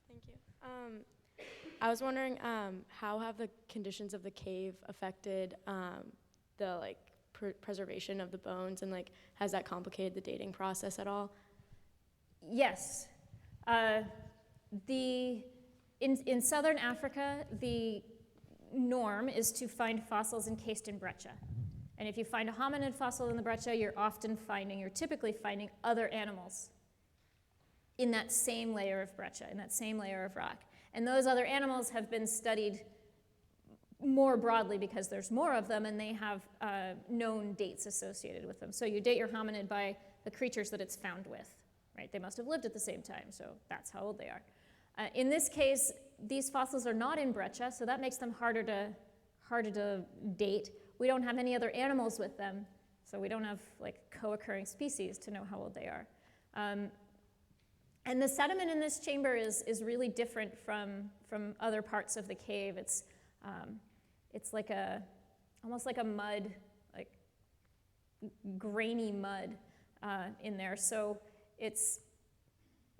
Thank you. I was wondering, how have the conditions of the cave affected the preservation of the bones, and has that complicated the dating process at all? Yes. In southern Africa, the norm is to find fossils encased in breccia. And if you find a hominid fossil in the breccia, you're typically finding other animals in that same layer of breccia, in that same layer of rock. And those other animals have been studied more broadly because there's more of them and they have known dates associated with them. So you date your hominid by the creatures that it's found with, right? They must have lived at the same time, so that's how old they are. In this case, these fossils are not in breccia, so that makes them harder to date. We don't have any other animals with them, so we don't have co-occurring species to know how old they are. And the sediment in this chamber is really different from other parts of the cave. It's almost like a mud, grainy mud. in there. So it's,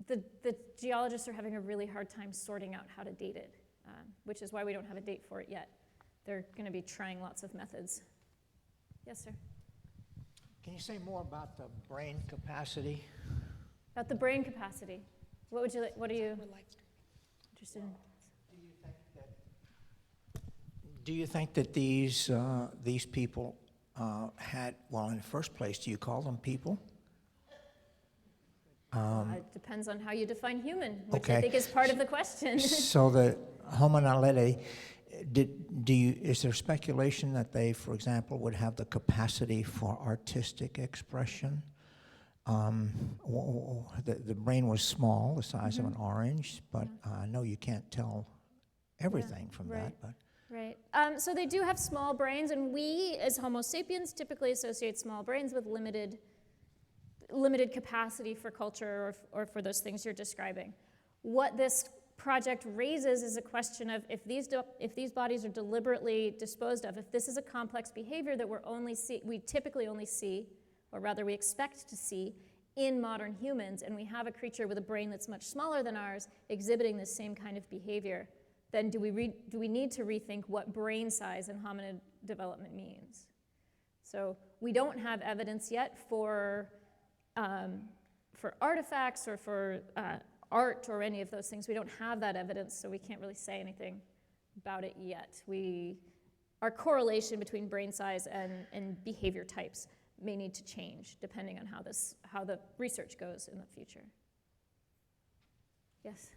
the geologists are having a really hard time sorting out how to date it, which is why we don't have a date for it yet. They're going to be trying lots of methods. Yes, sir? Can you say more about the brain capacity? About the brain capacity. What would you like, what are you interested in? Do you think that these people had, well, in the first place, do you call them people? It depends on how you define human, which Okay. I think is part of the question. So the Homo naledi, is there speculation that they, for example, would have the capacity for artistic expression? The brain was small, the size of an orange, but I know you can't tell everything from right. that. But Right. So they do have small brains, and we, as Homo sapiens, typically associate small brains with limited capacity for culture or for those things you're describing. What this project raises is a question of if these bodies are deliberately disposed of, if this is a complex behavior that we typically only see, or rather we expect to see, in modern humans, and we have a creature with a brain that's much smaller than ours exhibiting this same kind of behavior, then do we need to rethink what brain size and hominid development means? So we don't have evidence yet for artifacts or for art or any of those things. We don't have that evidence, so we can't really say anything about it yet. Our correlation between brain size and behavior types may need to change depending on how the research goes in the future. Yes?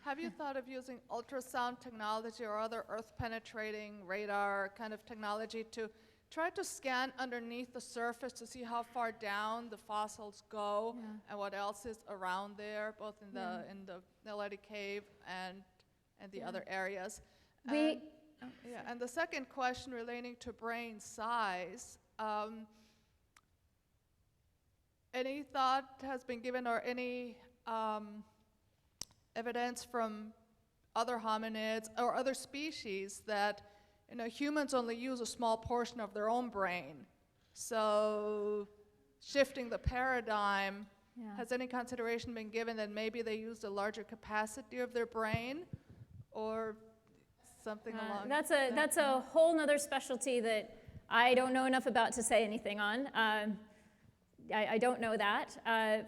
Have you thought of using ultrasound technology or other earth-penetrating radar kind of technology to try to scan underneath the surface to see how far down the fossils go and what else is around there, both in the naledi cave and the other areas? And the second question relating to brain size. Any thought has been given or any evidence from other hominids or other species that humans only use a small portion of their own brain? So shifting the paradigm, has any consideration been given that maybe they used a larger capacity of their brain or something along that's a whole nother specialty that I don't know enough about to say anything on. I don't know that.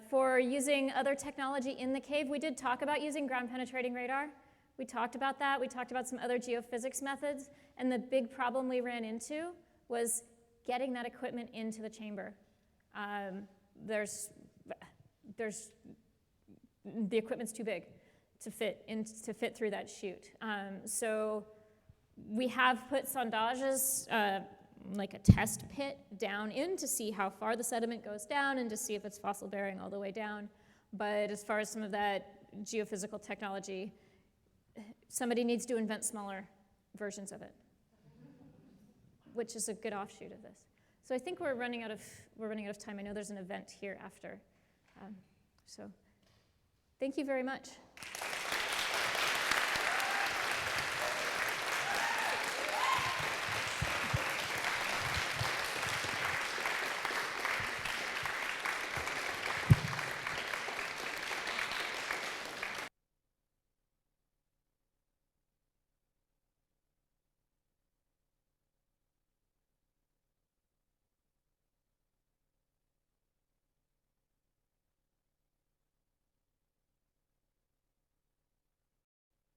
For using other technology in the cave, we did talk about using ground-penetrating radar. We talked about that. We talked about some other geophysics methods. And the big problem we ran into was getting that equipment into the chamber. The equipment's too big to fit through that chute. So we have put sondages, like a test pit down in to see how far the sediment goes down and to see if it's fossil bearing all the way down. But as far as some of that geophysical technology, somebody needs to invent smaller versions of it, which is a good offshoot of this. So I think we're running out of time. I know there's an event here after. So thank you very much.